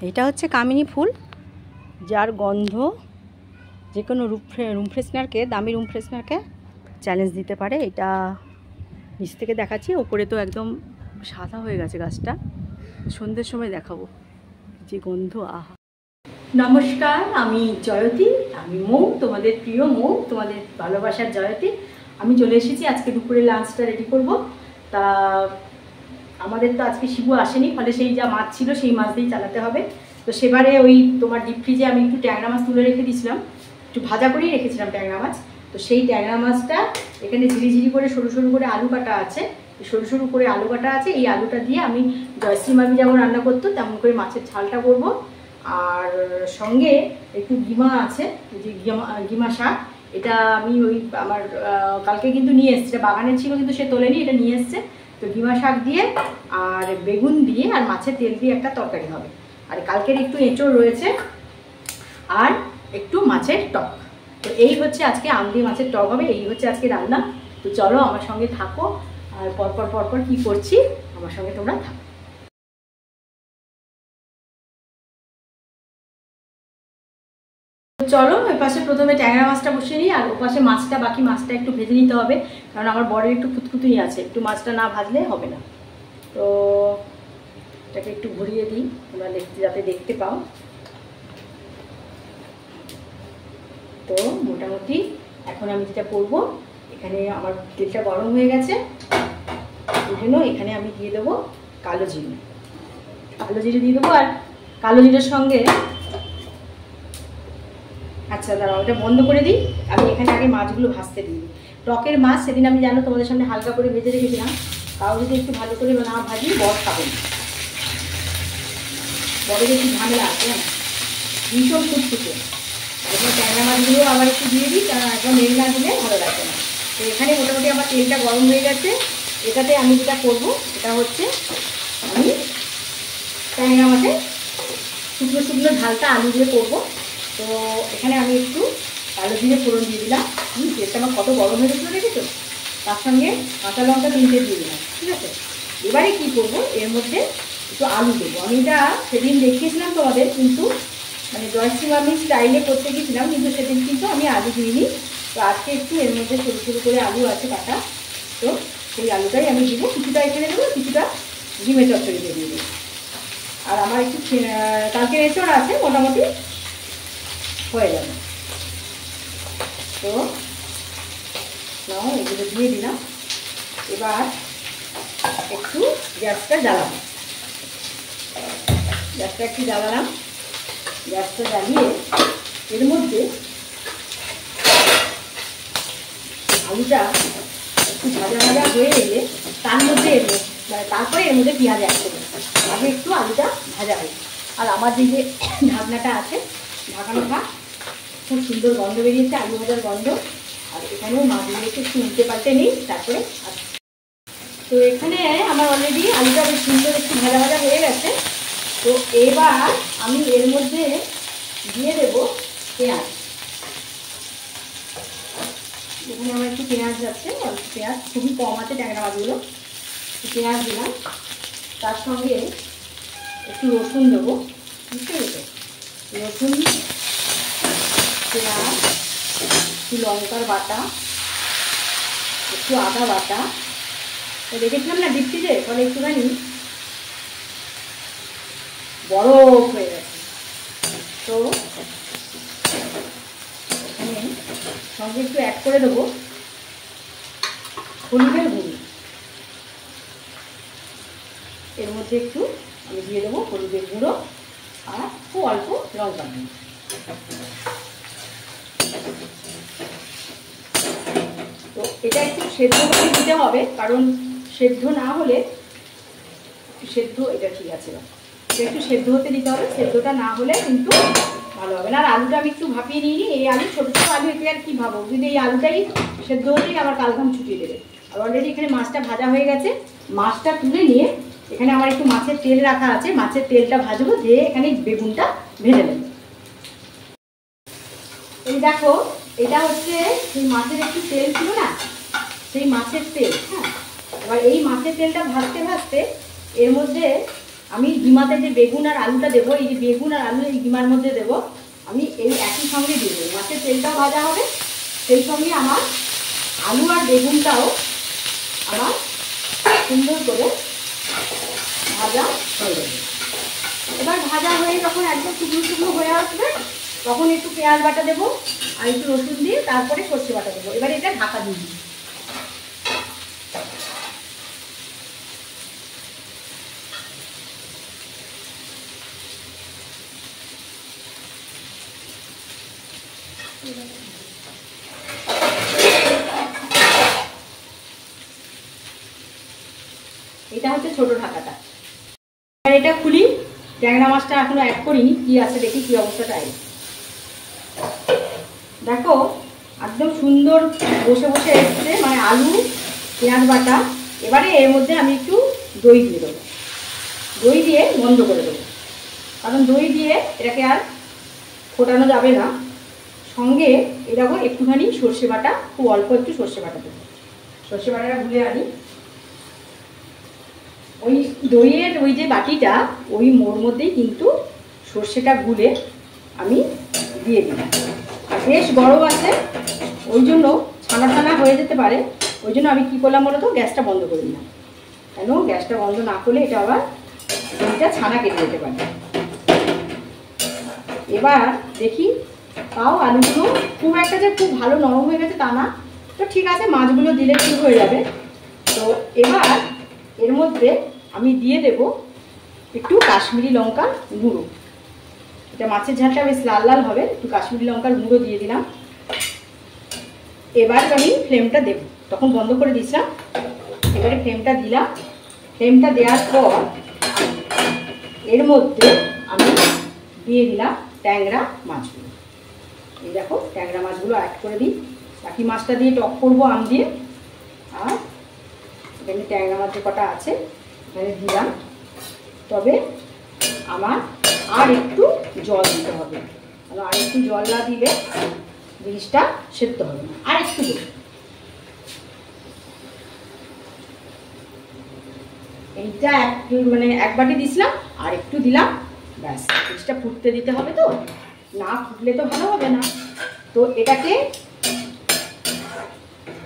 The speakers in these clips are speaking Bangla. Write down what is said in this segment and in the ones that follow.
এটা হচ্ছে কামিনী ফুল, যার গন্ধ যে কোনো রুম ফ্রেশনারকে, দামি রুম ফ্রেশনারকে চ্যালেঞ্জ দিতে পারে। এটা নিচ থেকে দেখাচ্ছি, ওপরে তো একদম সাদা হয়ে গেছে গাছটা। সন্ধ্যের সময় দেখাবো যে গন্ধ, আহা। নমস্কার, আমি জয়তী, আমি মৌ, তোমাদের প্রিয় মৌ, তোমাদের ভালোবাসার জয়তী। আমি চলে এসেছি, আজকে দুপুরে লাঞ্চটা রেডি করব। তা আমাদের তো আজকে শিবু আসেনি, ফলে সেই যা মাছ ছিল সেই মাছ দিয়েই চালাতে হবে। তো সেবারে ওই তোমার ডিপ ফ্রিজে আমি একটু ট্যাংরা মাছ তুলে রেখে দিয়েছিলাম, একটু ভাজা করেই রেখেছিলাম ট্যাংরা মাছ। তো সেই ট্যাংরা মাছটা এখানে ঝিরিঝিরি করে সরু সরু করে আলু কাটা আছে, সরু সরু করে আলু কাটা আছে। এই আলুটা দিয়ে আমি জয়শ্রী মামি যেমন রান্না করতো তেমন করে মাছের ঝালটা করবো। আর সঙ্গে একটু গিমা আছে, যে গিমা শাক, এটা আমি ওই আমার কালকে কিন্তু নিয়ে এসছে, বাগানে ছিল কিন্তু সে তোলেনি, এটা নিয়ে এসছে। তো গিমা শাক দিয়ে আর বেগুন দিয়ে আর মাছের তেল দিয়ে একটা তরকারি হবে। আর কালকের একটু এঁচড় রয়েছে আর একটু মাছের টক। তো এই হচ্ছে আজকে আম দিয়ে মাছের টক হবে, এই হচ্ছে আজকে রান্না। তো চলো আমার সঙ্গে থাকো, আর পরপর কি করছি আমার সঙ্গে তোমরা থাকো। চলো ওই পাশে প্রথমে ট্যাংরা মাছটা বসিয়ে নিই, আর ও পাশে মাছটা, বাকি মাছটা একটু ভেজে নিতে হবে, কারণ আমার বরের একটু খুঁতখুতুই আছে, একটু মাছটা না ভাজলে হবে না। তো এটাকে একটু ঘুরিয়ে দিই তোমরা যাতে দেখতে পাও। তো মোটামুটি এখন আমি যেটা করবো, এখানে আমার তেলটা গরম হয়ে গেছে, ওই জন্য এখানে আমি দিয়ে দেবো কালো জিরে। কালো জিরে দিয়ে দেবো, আর কালো জিরের সঙ্গে, আচ্ছা দাঁড়াও ওটা বন্ধ করে দিই, আমি এখানে আগে মাছগুলো ভাজতে দিই। টকের মাছ সেদিন আমি জানো তোমাদের সামনে হালকা করে ভেজে রেখেছিলাম, তাও যদি একটু ভালো করে না ভাজি বর খাবে না, বড়ের একটু ঝামেলা আছে না, ভীষণ ফুটফুটে। এখন ট্যাংরা মাছগুলো আবার একটু দিয়ে দিই, কারণ একদম নেড়ে না দিলে ভালো লাগবে না। তো এখানে মোটামুটি আমার তেলটা গরম হয়ে গেছে। এটাতে আমি যেটা করবো সেটা হচ্ছে আমি ট্যাংরা মাছের শুকনো শুকনো ঝালটা আলু দিয়ে করবো। তো এখানে আমি একটু কালো জিরে ফোড়ন দিয়ে দিলাম, তেলটা আমার কত গরম হয়ে গেছিলো দেখেছো। তার সঙ্গে কাঁচা লঙ্কা 3টে দিয়ে দিলাম, ঠিক আছে। এবারে কি করবো, এর মধ্যে একটু আলু দেবো। আমি এটা সেদিন দেখিয়েছিলাম তোমাদের, কিন্তু মানে জয়শ্রী মামির স্টাইলে করতে গেছিলাম, কিন্তু সেদিন কিন্তু আমি আলু দিইনি। তো আজকে একটু এর মধ্যে সরু সরু করে আলু আছে কাটা, তো সেই আলুটাই আমি দিব। কিছুটা এখানে দেবো, কিছুটা ডিমের চচ্চড়ি দিয়ে দেবো। আর আমার একটু কালকে এঁচড় আছে, মোটামুটি হয়ে যাবে। তো নাও এগুলো দিয়ে দিলাম। এবার একটু গ্যাসটা জ্বালাবো, গ্যাসটা একটু জ্বালালাম। গ্যাসটা জ্বালিয়ে এর মধ্যে আলুটা একটু ভাজা ভাজা হয়ে এলে তার মধ্যে মানে তারপরে এর মধ্যে পেঁয়াজ অ্যাড করবো। আগে একটু আলুটা ভাজা হয়। আর আমার যে ঢাকনাটা আছে, ঢাকানো থাক, খুব সুন্দর গন্ধ বেরিয়েছে, আলু ভাজার গন্ধ। আর এখানেও মাছগুলোকে একটু উল্টে পাল্টে নিই, তারপরে তো এখানে আমার অলরেডি আলুটা বেশ সুন্দর একটু ভাজা ভাজা হয়ে গেছে। তো এবার আমি এর মধ্যে দিয়ে দেবো পেঁয়াজ। এখানে আমার একটু পেঁয়াজ যাচ্ছে, অল্প পেঁয়াজ, খুবই কম আছে ট্যাংরা মাছগুলো। পেঁয়াজ দিলাম, তার সঙ্গে একটু রসুন দেবো, বুঝতে পেরেছো। রসুন, পেঁয়াজ, একটু লঙ্কার বাটা, একটু আদা বাটা। তো দেখেছিলাম না ডিপ ফ্রিজে, ফলে একটুখানি বরফ হয়ে গেছে। তো এখানে সঙ্গে একটু অ্যাড করে দেবো হলুদের গুঁড়ো। এর মধ্যে একটু আমি দিয়ে দেবো হলুদের গুঁড়ো আর খুব অল্প লঙ্কা গুঁড়ো। তো এটা একটু সেদ্ধ করে দিতে হবে, কারণ সেদ্ধ না হলে সেদ্ধ, এটা ঠিক আছে, এটা একটু সেদ্ধ হতে দিতে হবে, সেদ্ধটা না হলে কিন্তু ভালো হবে না। আর আলুটা আমি একটু ভাপিয়ে নিইনি, এই আলু ছোটো ছোটো আলু, এতে আর কি ভাবো, কিন্তু এই আলুটাই সেদ্ধ হতেই আমার কালঘাম ছুটিয়ে দেবে। আর অলরেডি এখানে মাছটা ভাজা হয়ে গেছে। মাছটা তুলে নিয়ে এখানে আমার একটু মাছের তেল রাখা আছে, মাছের তেলটা ভাজবো, দিয়ে এখানে বেগুনটা ভেজে নেব। এই দেখো, এটা হচ্ছে সেই মাছের একটু তেল ছিল না, সেই মাছের তেল। হ্যাঁ, এবার এই মাছের তেলটা ভাজতে ভাজতে এর মধ্যে আমি ডিমাতে যে বেগুন আর আলুটা দেবো, এই যে বেগুন আর আলু এই ডিমার মধ্যে দেবো, আমি এই একই সঙ্গে দিয়ে দেবো। মাছের তেলটাও ভাজা হবে, সেই সঙ্গে আমার আলু আর বেগুনটাও আমার সুন্দর করে ভাজা হয়ে যাবে। এবার ভাজা হয়ে যখন একদম শুকনো শুকনো হয়ে আসবে তখন একটু পেঁয়াজ বাটা দেবো আর একটু রসুন দিয়ে তারপরে সর্ষে বাটা দেবো। এবার এটা ঢাকা দিয়ে দিই। এটা হচ্ছে ছোট ঢাকাটা। এবার এটা খুলি, ট্যাংরা মাছটা এখনো অ্যাড করিনি, কি আছে দেখি কি অবস্থাটা। দেখো একদম সুন্দর বসে বসে এসছে, মানে আলু পেঁয়াজ বাটা। এবারে এর মধ্যে আমি একটু দই দিয়ে দেবো, দই দিয়ে বন্ধ করে দেবো, কারণ দই দিয়ে এটাকে আর ফোটানো যাবে না। সঙ্গে এরকম একটুখানি সর্ষে বাটা, খুব অল্প একটু সর্ষে বাটা দেবো। সর্ষে বাটাটা গুলে আনি, ওই দইয়ের ওই যে বাটিটা ওই মোর মধ্যেই কিন্তু সর্ষেটা গুলে আমি দিয়ে দিলাম। আর বেশ গরম আছে, ওই জন্য ছানা ছানা হয়ে যেতে পারে, ওই জন্য আমি কী করলাম বলো তো, গ্যাসটা বন্ধ করে দিলাম। কেন গ্যাসটা বন্ধ না করলে এটা আবার দইটা ছানা কেটে যেতে পারে। এবার দেখি, তাও আলুগুলো খুব একটা যে খুব ভালো নরম হয়ে গেছে তা না, তো ঠিক আছে, মাছগুলো দিলে ঠিক হয়ে যাবে। তো এবার এর মধ্যে আমি দিয়ে দেব একটু কাশ্মীরি লঙ্কার গুঁড়ো। এটা মাছের ঝালটা বেশ লাল লাল হবে, একটু কাশ্মীরি লঙ্কার গুঁড়ো দিয়ে দিলাম। এবার আমি ফ্লেমটা দেব, তখন বন্ধ করে দিয়েছিলাম, এবারে ফ্লেমটা দিলাম। ফ্লেমটা দেওয়ার পর এর মধ্যে আমি দিয়ে দিলাম ট্যাংরা মাছগুলো। এই দেখো ট্যাংরা মাছগুলো অ্যাড করে দিই। বাকি মাছটা দিয়ে টক করবো আম দিয়ে, আর এখানে ট্যাংরা মাছ যে কটা আছে এখানে দিলাম। তবে আমার আর একটু জল দিতে হবে, আর একটু জল না দিলে জিনিসটা সেদ্ধ হবে না। আর একটু দেব, এইটা মানে এক বাটি দিছিলাম, আর একটু দিলাম, ব্যাস। জিনিসটা ফুটতে দিতে হবে, তো না ফুটলে তো ভালো হবে না। তো এটাকে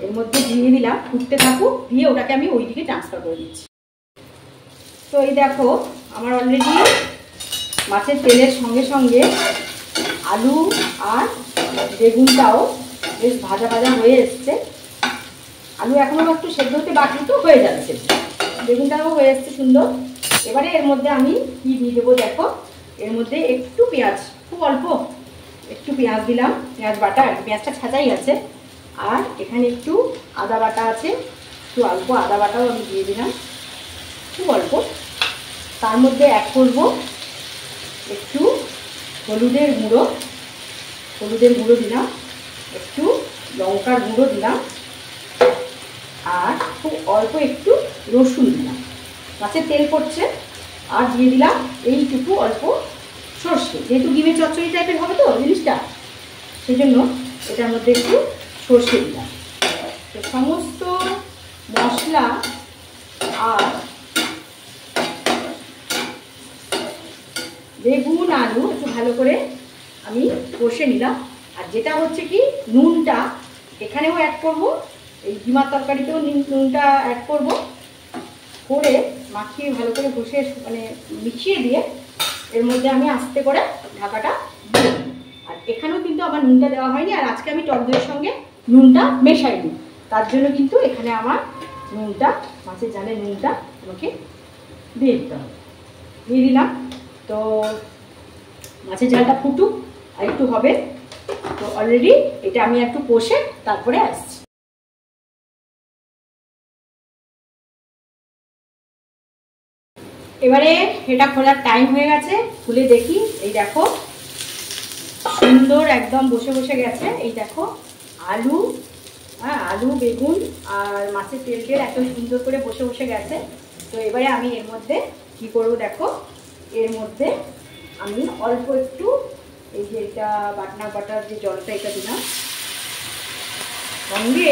এর মধ্যে দিয়ে দিলাম, ফুটতে থাকুক, দিয়ে ওটাকে আমি ওইদিকে ট্রান্সফার করে দিচ্ছি। তো এই দেখো আমার অলরেডি মাছের তেলের সঙ্গে সঙ্গে আলু আর বেগুনটাও বেশ ভাজা ভাজা হয়ে এসছে। আলু এখনও একটু সেদ্ধ হতে বাকি, তো হয়ে যাবে সেদ্ধ। বেগুনটাও হয়ে এসছে সুন্দর। এবারে এর মধ্যে আমি কি দিয়ে দেবো দেখো, এর মধ্যে একটু পেঁয়াজ, খুব অল্প একটু পেঁয়াজ দিলাম, পেঁয়াজ বাটা, আর পেঁয়াজটা ছাঁচাই আছে। আর এখানে একটু আদা বাটা আছে, একটু অল্প আদা বাটাও আমি দিয়ে দিলাম, খুব অল্প। তার মধ্যে অ্যাড করব একটু হলুদের গুঁড়ো, হলুদের গুঁড়ো দিলাম, একটু লঙ্কার গুঁড়ো দিলাম, আর খুব অল্প একটু রসুন দিলাম। মাছের তেল পড়ছে, আর দিয়ে দিলাম এইটুকু অল্প সর্ষে, যেহেতু ডিমের চচ্চড়ি টাইপের হবে তো জিনিসটা, সেই জন্য এটার মধ্যে একটু সর্ষে দিলাম। তো সমস্ত মশলা আর বেগুন আলু একটু ভালো করে আমি কষে নিলাম। আর যেটা হচ্ছে কি, নুনটা এখানেও অ্যাড করব, এই ডিমার তরকারিতেও নুনটা অ্যাড করব, করে মাখিয়ে ভালো করে ঘষে মানে মিশিয়ে দিয়ে এর মধ্যে আমি আস্তে করে ঢাকাটা দিয়ে দিই। আর এখানেও কিন্তু আমার নুনটা দেওয়া হয়নি, আর আজকে আমি টক দইয়ের সঙ্গে নুনটা মেশাইনি, তার জন্য কিন্তু এখানে আমার নুনটা, মাছের ঝালে নুনটা আমাকে দিয়ে দিতে হবে। দিয়ে দিলাম। তো মাছের ঝালটা ফুটুক, আর একটু হবে। তো অলরেডি এটা আমি একটু কষে তারপরে আসছি। এবারে এটা খোলার টাইম হয়ে গেছে, খুলে দেখি। এই দেখো সুন্দর একদম বসে বসে গেছে। এই দেখো আলু, হ্যাঁ আলু বেগুন আর মাছের তেল তেল এত সুন্দর করে বসে বসে গেছে। তো এবারে আমি এর মধ্যে কি করব দেখো, এর মধ্যে আমি অল্প একটু এই যে এটা বাটনা বাটার যে জলটা এটা দিলাম, সঙ্গে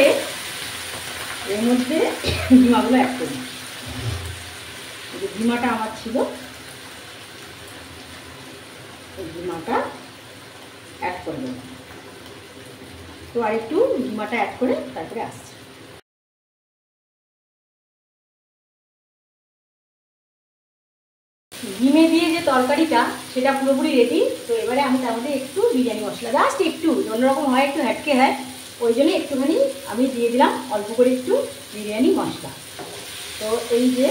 এর মধ্যে ডিমাগুলো অ্যাড করি। এই যে ডিমাটা আমার ছিল এই ডিমাটা অ্যাড করে দেবো। তো আর একটু ডিমাটা অ্যাড করে তারপরে আসছে। ডিমে দিয়ে যে তরকারিটা সেটা পুরোপুরি রেডি। তো এবারে আমি তার মধ্যে একটু বিরিয়ানি মশলা, জাস্ট একটু, অন্যরকম হয়, একটু হ্যাটকে হয়, ওই জন্য একটুখানি আমি দিয়ে দিলাম অল্প করে একটু বিরিয়ানি মশলা। তো এই যে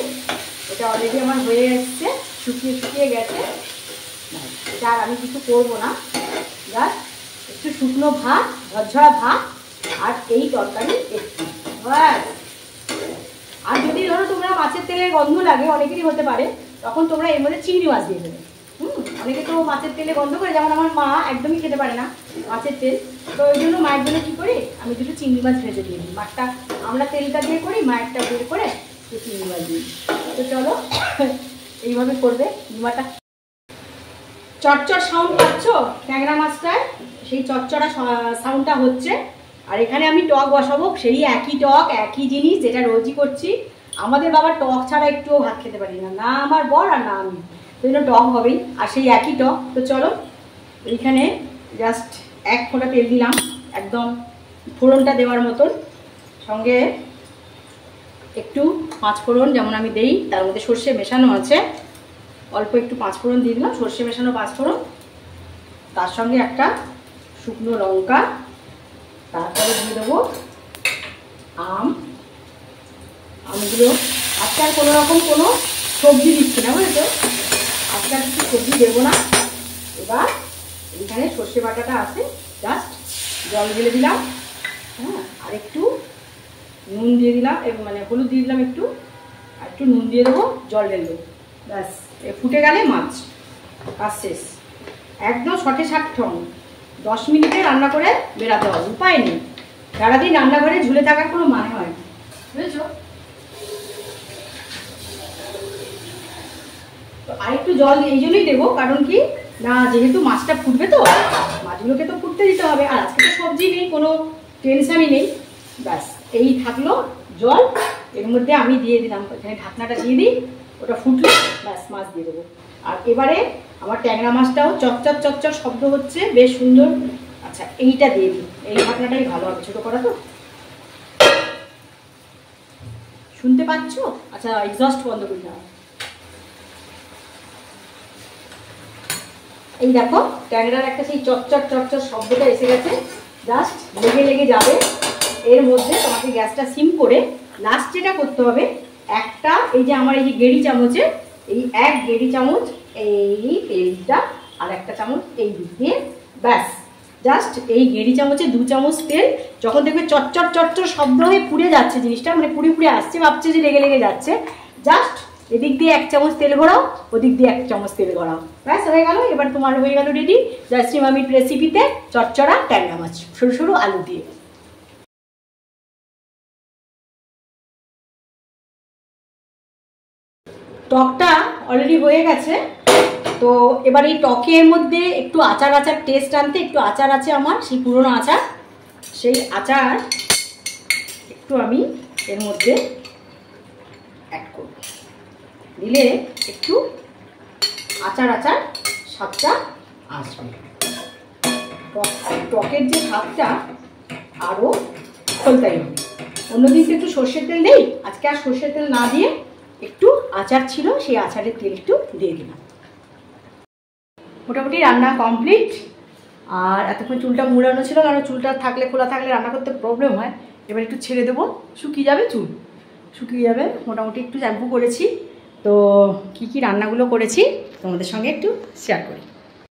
এটা অলরেডি আমার হয়ে এসছে, শুকিয়ে শুকিয়ে গেছে। এটা আর আমি কিছু করবো না, জাস্ট একটু শুকনো ভাত, ঝরঝরা ভাত আর এই তরকারি একটু ব্যাস। আর যদি ধরো তোমরা মাছের তেলের গন্ধ লাগে, অনেকেরই হতে পারে, তখন তোমরা এর মধ্যে চিংড়ি মাছ দিয়ে দেবে। অনেকে তো মাছের তেলে গন্ধ করে, যেমন আমার মা একদমই খেতে পারে না মাছের তেল। তো ওই জন্য মায়ের জন্য কী করি, আমি দুটো চিংড়ি মাছ ভেজে দিই। মাছটা আমরা তেলটা দিয়ে করি, মায়েরটা বের করে তো চিংড়ি মাছ দিই। তো চলো এইভাবে করবে। ডিমাটা চটচট সাউন্ড পাচ্ছ ট্যাংরা মাছটায়, সেই চটচড়া সাউন্ডটা হচ্ছে। আর এখানে আমি টক বসাবো, সেই একই টক, একই জিনিস যেটা রোজই করছি। আমাদের বাবার টক ছাড়া একটুও ভাত খেতে পারি না, না আমার বর আর না আমি, ওই জন্য টক হবেই, আর সেই একই টক। তো চলো এইখানে জাস্ট এক ফোঁটা তেল দিলাম, একদম ফোড়নটা দেওয়ার মতন। সঙ্গে একটু পাঁচফোড়ন যেমন আমি দেই, তার মধ্যে সর্ষে মেশানো আছে, অল্প একটু পাঁচফোড়ন দিয়ে দিলাম, সর্ষে মেশানো পাঁচফোড়ন। তার সঙ্গে একটা শুকনো লঙ্কা, তারপরে দিয়ে দেবো আমগুলো। আজকে আর কোনো রকম কোনো সবজি দিচ্ছি না, বুঝেছো? আজকে আর কিছু সবজি দেবো না। এবার এখানে সর্ষে বাটাটা আছে, জাস্ট জল ঢেলে দিলাম, হ্যাঁ, আর একটু নুন দিয়ে দিলাম, মানে হলুদ দিয়ে দিলাম একটু, আর একটু নুন দিয়ে দেবো, জল ঢেলে দেবো, ব্যাস। ফুটে গেলে মাছ, কাজ শেষ। একদম শটে শাক ঠং, 10 মিনিটে রান্না করে বেরাতে হবে, উপায় নেই। সারাদিন রান্নাঘরে ঝুলে থাকার কোনো মানে হয় না, বুঝেছ? তো আরেকটু জল এই জন্যই দেবো, কারণ কি না, যেহেতু মাছটা ফুটবে, তো মাছগুলোকে তো ফুটতে দিতে হবে। আর আজকে তো সবজি নেই, কোনো টেনশনই নেই, ব্যাস। এই থাকলো জল, এর মধ্যে আমি দিয়ে দিলাম, এখানে ঢাকনাটা দিয়ে দিই, ওটা ফুটলো, ব্যাস মাছ দিয়ে দেবো। আর এবারে আমার ট্যাংরা মাছটাও চকচক চকচক শব্দ হচ্ছে, বেশ সুন্দর। আচ্ছা এইটা দিয়ে দিই, এই ঢাকনাটাই ভালো হবে, ছোটো করা তো। শুনতে পাচ্ছ? আচ্ছা এক্সস্ট বন্ধ করি না। এই দেখো ট্যাংরার একটা সেই চকচক চকচক শব্দটা এসে গেছে, জাস্ট লেগে লেগে যাবে। এর মধ্যে তোমাকে গ্যাসটা সিম করে লাস্ট যেটা করতে হবে, একটা এই যে আমার এই যে গেড়ি চামচে, এই 1 গেড়ি চামচ এই তেলটা, আর একটা চামচ এই দিক দিয়ে, ব্যাস। জাস্ট এই গেড়ি চামচে 2 চামচ তেল। যখন দেখবে চটচট চটচট শব্দ হয়ে পুড়ে যাচ্ছে জিনিসটা, মানে পুড়ে পুড়ে আসছে, ভাবছে যে লেগে লেগে যাচ্ছে, জাস্ট এদিক দিয়ে 1 চামচ তেল ঘোরাও, ওদিক দিয়ে 1 চামচ তেল ঘোরাও, ব্যাস হয়ে গেল। এবার তোমার হয়ে গেল রেডি জয়শ্রী মামির রেসিপিতে চটচড়া ট্যাংরা মাছ, সরু সরু আলু দিয়ে। টকটা অলরেডি হয়ে গেছে। তো এবার এই টকের মধ্যে একটু আচার আচার টেস্ট আনতে, একটু আচার আছে আমার, সেই পুরনো আচার, সেই আচার একটু আমি এর মধ্যে অ্যাড করব, দিলে একটু আচার আচার স্বাদটা আসবে। টকের যে স্বাদটা আরও খোলতাই হবে। অন্যদিন তো একটু সর্ষের তেল দেই, আজকে আর সর্ষের তেল না দিয়ে একটু আচার ছিল, সেই আচারের তেল একটু দিয়ে দিলাম। মোটামুটি রান্না কমপ্লিট। আর এতক্ষণ চুলটা মুড়ানো ছিল, কারণ চুলটা থাকলে, খোলা থাকলে রান্না করতে প্রবলেম হয়। এবার একটু ছেড়ে দেবো, শুকিয়ে যাবে, চুল শুকিয়ে যাবে। মোটামুটি একটু শ্যাম্পু করেছি। তো কী কী রান্নাগুলো করেছি তোমাদের সঙ্গে একটু শেয়ার করি।